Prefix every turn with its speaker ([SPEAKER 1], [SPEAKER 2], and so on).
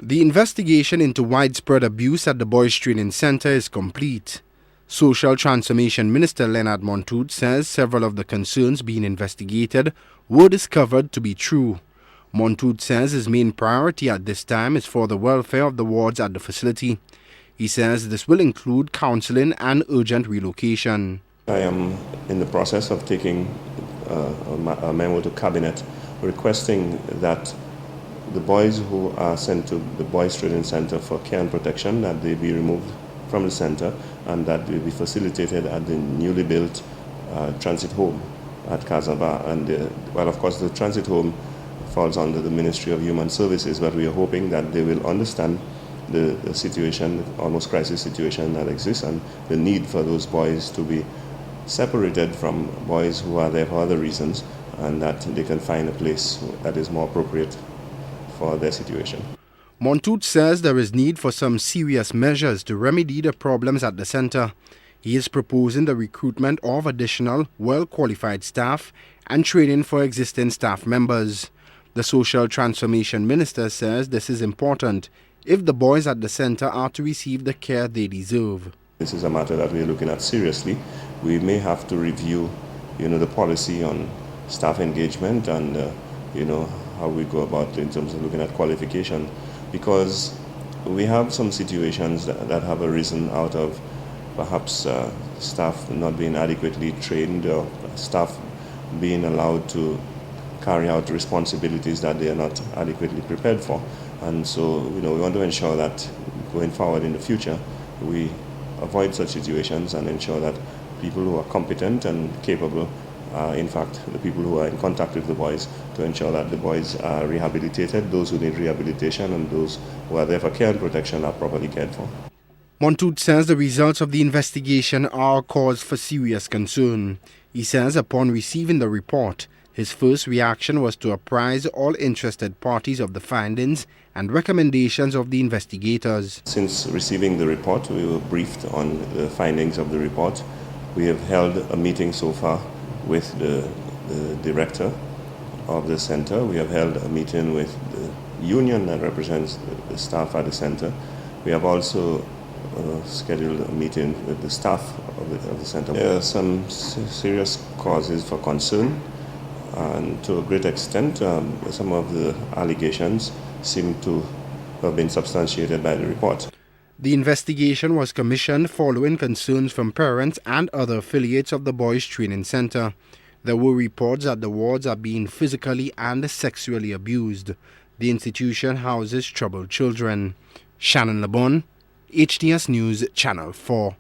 [SPEAKER 1] The investigation into widespread abuse at the Boys Training Center is complete. Social Transformation Minister Lenard Montoute says several of the concerns being investigated were discovered to be true. Montoute says his main priority at this time is for the welfare of the wards at the facility. He says this will include counseling and urgent relocation.
[SPEAKER 2] I am in the process of taking a memo to Cabinet requesting that the boys who are sent to the Boys Training Center for care and protection, that they be removed from the center and that they be facilitated at the newly built transit home at Kazaba. And well, of course, the transit home falls under the Ministry of Human Services, but we are hoping that they will understand the situation, almost crisis situation that exists, and the need for those boys to be separated from boys who are there for other reasons, and that they can find a place that is more appropriate for their situation.
[SPEAKER 1] Montoute says there is need for some serious measures to remedy the problems at the center. He is proposing the recruitment of additional well-qualified staff and training for existing staff members. The Social Transformation Minister says this is important if the boys at the center are to receive the care they deserve.
[SPEAKER 2] This is a matter that we are looking at seriously. We may have to review, the policy on staff engagement and, how we go about in terms of looking at qualification, because we have some situations that have arisen out of perhaps staff not being adequately trained or staff being allowed to carry out responsibilities that they are not adequately prepared for. And so, we want to ensure that going forward in the future, we avoid such situations and ensure that people who are competent and capable are in fact the people who are in contact with the boys, to ensure that the boys are rehabilitated, those who need rehabilitation and those who are there for care and protection are properly cared for.
[SPEAKER 1] Montoute says the results of the investigation are a cause for serious concern. He says upon receiving the report, his first reaction was to apprise all interested parties of the findings and recommendations of the investigators.
[SPEAKER 2] Since receiving the report, we were briefed on the findings of the report. We have held a meeting so far with the director of the center. We have held a meeting with the union that represents the staff at the center. We have also scheduled a meeting with the staff of the center. There are some serious causes for concern, and to a great extent, some of the allegations seem to have been substantiated by the report.
[SPEAKER 1] The investigation was commissioned following concerns from parents and other affiliates of the Boys Training Center. There were reports that the wards are being physically and sexually abused. The institution houses troubled children. Shannon Lebon, HTS News, Channel 4.